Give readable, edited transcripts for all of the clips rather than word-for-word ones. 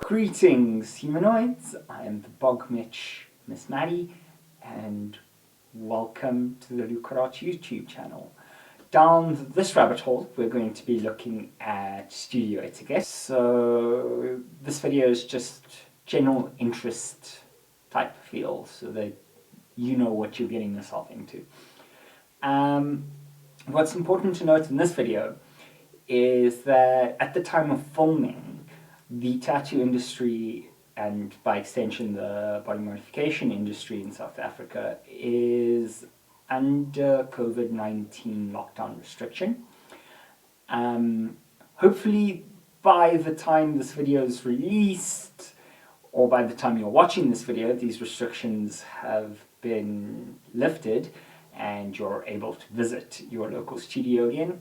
Greetings humanoids, I am the Bog Mitch Myst Matty and welcome to the Lucarat YouTube channel. Down this rabbit hole we're going to be looking at studio etiquette. So this video is just general interest type feel so that you know what you're getting yourself into. What's important to note in this video is that at the time of filming, the tattoo industry, and by extension the body modification industry in South Africa, is under COVID-19 lockdown restriction. Hopefully by the time this video is released, or by the time you're watching this video, these restrictions have been lifted and you're able to visit your local studio again.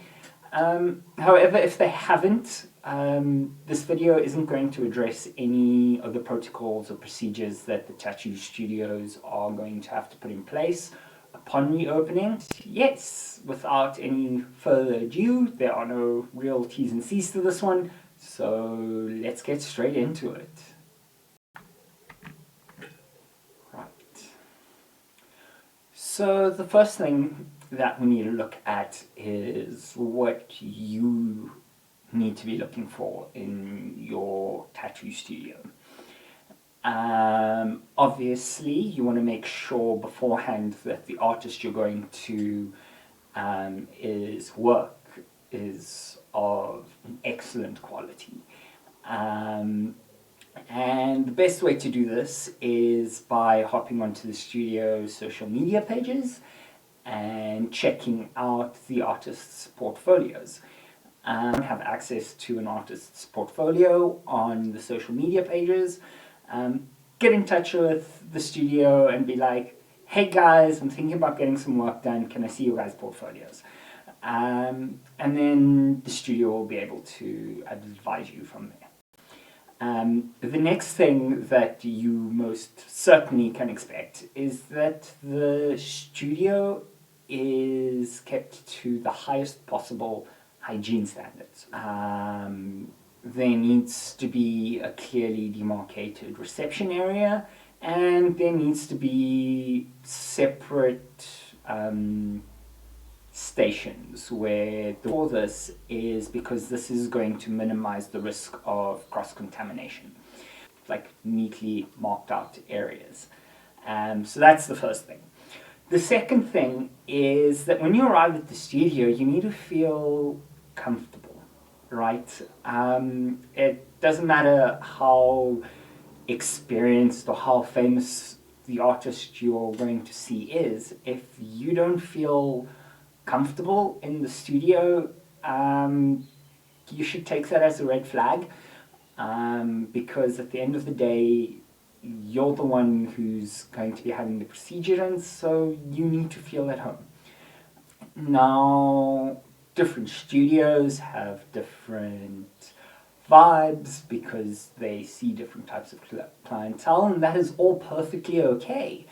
However, if they haven't, this video isn't going to address any of the protocols or procedures that the tattoo studios are going to have to put in place upon reopening. Yes, without any further ado, there are no real T's and C's to this one, so let's get straight into it. Right. So the first thing that we need to look at is what you need to be looking for in your tattoo studio. Obviously you want to make sure beforehand that the artist you're going to his work is of an excellent quality. And the best way to do this is by hopping onto the studio's social media pages and checking out the artist's portfolios. Have access to an artist's portfolio on the social media pages. Get in touch with the studio and be like, hey guys, I'm thinking about getting some work done, can I see your guys' portfolios? And then the studio will be able to advise you from there. The next thing that you most certainly can expect is that the studio is kept to the highest possible hygiene standards. There needs to be a clearly demarcated reception area, and there needs to be separate stations where for this is because this is going to minimize the risk of cross-contamination, like neatly marked out areas. So that's the first thing. The second thing is that when you arrive at the studio, you need to feel comfortable, right? It doesn't matter how experienced or how famous the artist you're going to see is. If you don't feel comfortable in the studio, you should take that as a red flag, because at the end of the day, you're the one who's going to be having the procedure done, so you need to feel at home. Now, different studios have different vibes because they see different types of clientele, and that is all perfectly okay.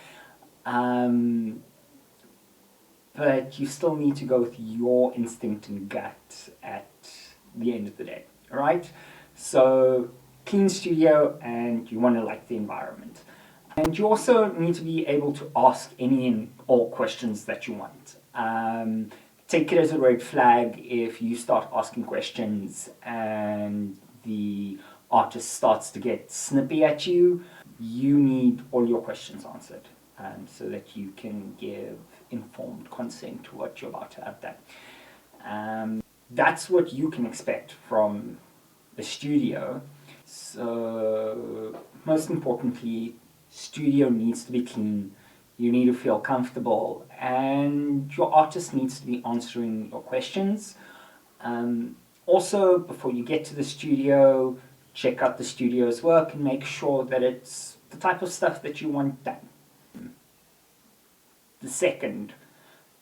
But you still need to go with your instinct and gut at the end of the day, right? So clean studio, and you want to like the environment. And you also need to be able to ask any and all questions that you want. Take it as a red flag if you start asking questions and the artist starts to get snippy at you. You need all your questions answered so that you can give informed consent to what you're about to have done. That's what you can expect from the studio. So most importantly, studio needs to be clean, you need to feel comfortable, and your artist needs to be answering your questions. Also, before you get to the studio, check out the studio's work and make sure that it's the type of stuff that you want done. The second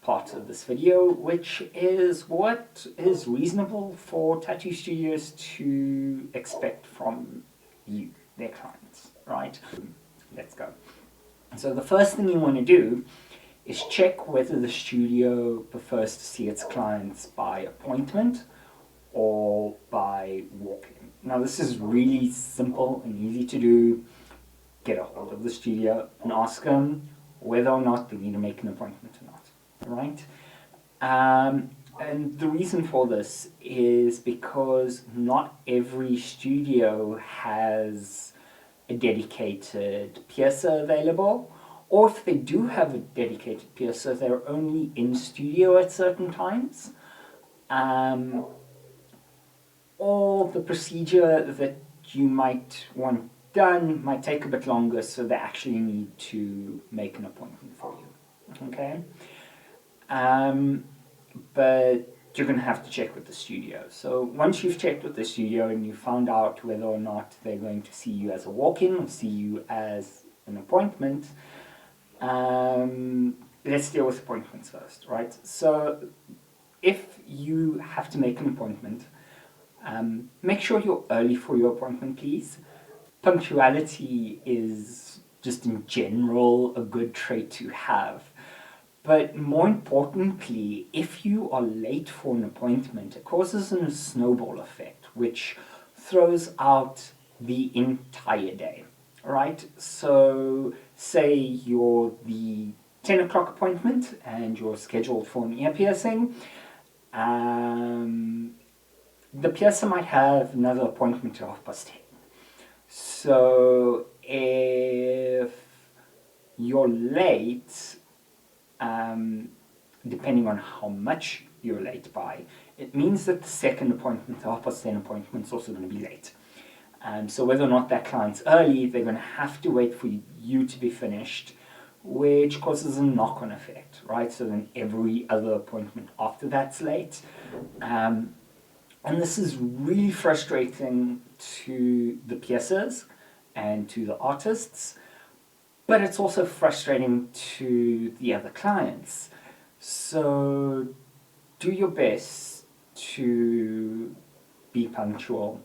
part of this video, which is what is reasonable for tattoo studios to expect from you, their clients, right? Let's go. So the first thing you want to do is check whether the studio prefers to see its clients by appointment or by walk-in. Now this is really simple and easy to do. Get a hold of the studio and ask them whether or not they need to make an appointment or not, right? And the reason for this is because not every studio has a dedicated piercer available, or if they do have a dedicated piercer, they're only in studio at certain times. Or the procedure that you might want done might take a bit longer, so they actually need to make an appointment for you. Okay? But you're going to have to check with the studio. So once you've checked with the studio and you found out whether or not they're going to see you as a walk-in or see you as an appointment, let's deal with appointments first, right? So if you have to make an appointment, make sure you're early for your appointment, please. Punctuality is just in general a good trait to have. But more importantly, if you are late for an appointment, it causes a snowball effect, which throws out the entire day, right? So say you're the 10 o'clock appointment and you're scheduled for an ear piercing. The piercer might have another appointment at 10:30. So if you're late, depending on how much you're late by, it means that the second appointment, the 10:30 appointment, is also going to be late. So whether or not that client's early, they're going to have to wait for you to be finished, which causes a knock-on effect, right? So then every other appointment after that's late. And this is really frustrating to the piercers and to the artists, but it's also frustrating to the other clients. So do your best to be punctual.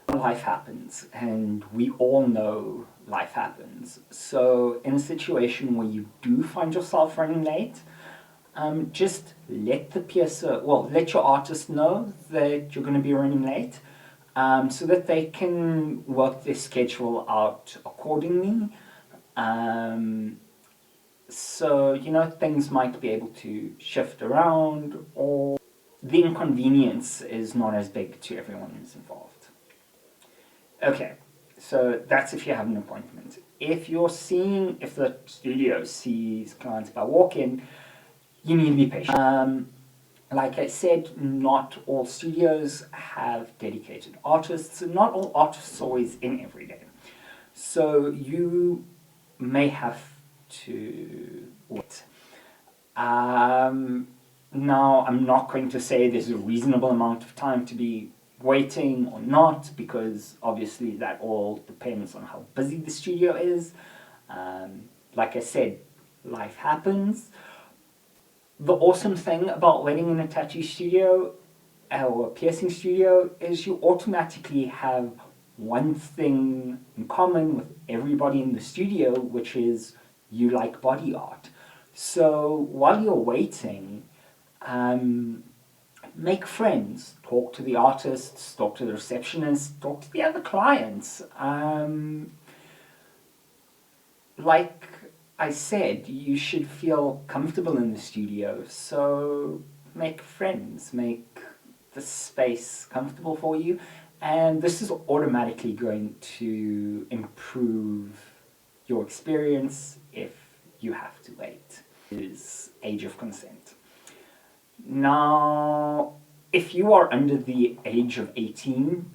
Life happens, and we all know life happens. So in a situation where you do find yourself running late, just let let your artist know that you're going to be running late, so that they can work their schedule out accordingly. So, things might be able to shift around, or the inconvenience is not as big to everyone who's involved. Okay, so that's if you have an appointment. If the studio sees clients by walk-in, you need to be patient. Like I said, not all studios have dedicated artists, and not all artists are always in every day. So you may have to wait. Now, I'm not going to say there's a reasonable amount of time to be waiting or not, because obviously that all depends on how busy the studio is. Like I said, life happens. The awesome thing about waiting in a tattoo studio or a piercing studio is you automatically have one thing in common with everybody in the studio, which is you like body art. So while you're waiting, make friends, talk to the artists, talk to the receptionists, talk to the other clients. Like I said, you should feel comfortable in the studio, so make friends, make the space comfortable for you, and this is automatically going to improve your experience if you have to wait. Is age of consent. Now, if you are under the age of 18,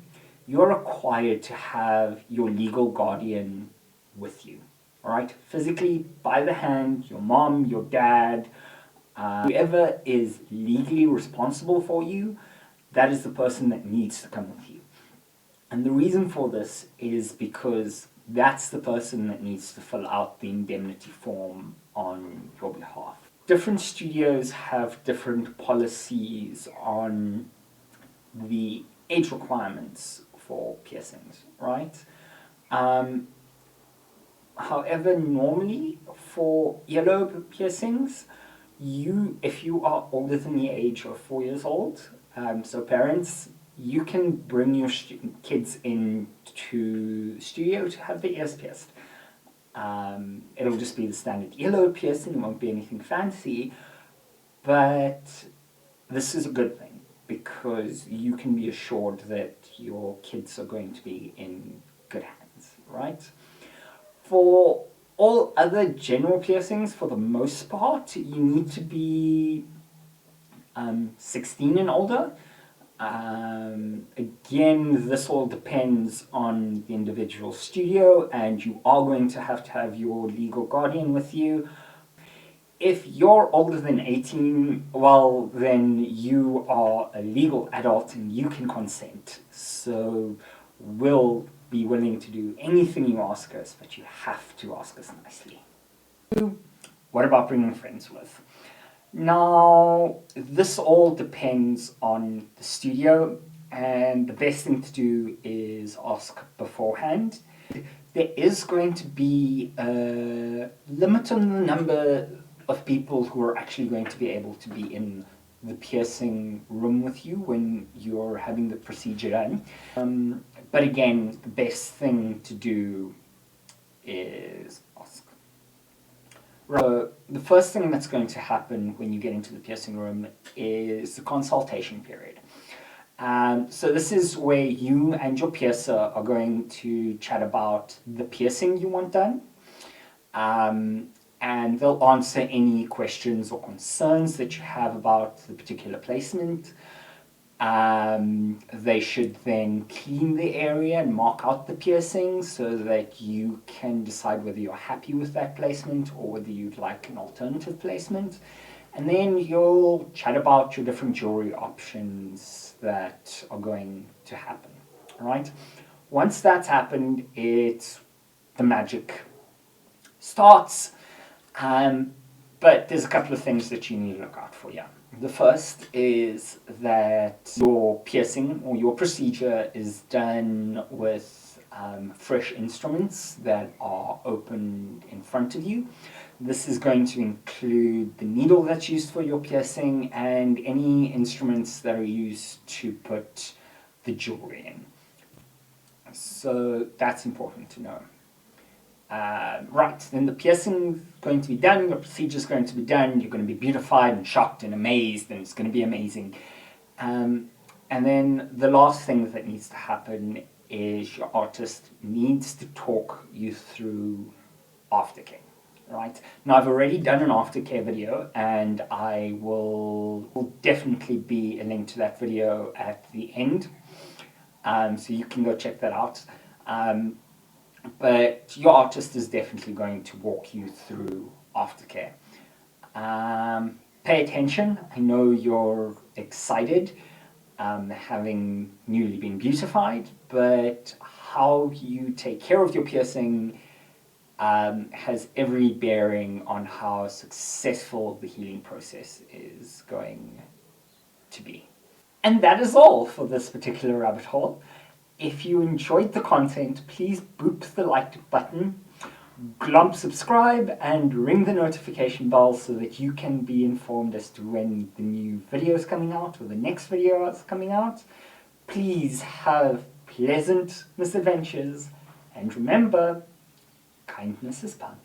you're required to have your legal guardian with you. Alright, physically, by the hand, your mom, your dad, whoever is legally responsible for you, that is the person that needs to come with you. And the reason for this is because that's the person that needs to fill out the indemnity form on your behalf. Different studios have different policies on the age requirements for piercings, right? However, normally for earlobe piercings, if you are older than the age of 4 years old, so parents, you can bring your kids into the studio to have their ears pierced. It'll just be the standard earlobe piercing, it won't be anything fancy, but this is a good thing because you can be assured that your kids are going to be in good hands, right? For all other general piercings, for the most part, you need to be 16 and older. Again, this all depends on the individual studio, and you are going to have your legal guardian with you. If you're older than 18, well, then you are a legal adult and you can consent. So we'll be willing to do anything you ask us, but you have to ask us nicely. What about bringing friends with? Now, this all depends on the studio, and the best thing to do is ask beforehand. There is going to be a limit on the number of people who are actually going to be able to be in the piercing room with you when you're having the procedure done. But again, the best thing to do is ask. So the first thing that's going to happen when you get into the piercing room is the consultation period. So this is where you and your piercer are going to chat about the piercing you want done. And they'll answer any questions or concerns that you have about the particular placement. They should then clean the area and mark out the piercing so that you can decide whether you're happy with that placement or whether you'd like an alternative placement. And then you'll chat about your different jewelry options that are going to happen. All right? Once that's happened, the magic starts. But there's a couple of things that you need to look out for, yeah. The first is that your piercing or your procedure is done with fresh instruments that are opened in front of you. This is going to include the needle that's used for your piercing and any instruments that are used to put the jewelry in. So that's important to know. Right, then the piercing is going to be done, the procedure is going to be done, you're going to be beautified and shocked and amazed, and it's going to be amazing. And then the last thing that needs to happen is your artist needs to talk you through aftercare. Right, now I've already done an aftercare video, and I will definitely be a link to that video at the end, so you can go check that out. But your artist is definitely going to walk you through aftercare. Pay attention. I know you're excited, having newly been beautified, but how you take care of your piercing has every bearing on how successful the healing process is going to be. And that is all for this particular rabbit hole. If you enjoyed the content, please boop the like button, glomp subscribe, and ring the notification bell so that you can be informed as to when the new video is coming out or the next video is coming out. Please have pleasant misadventures, and remember, kindness is fun.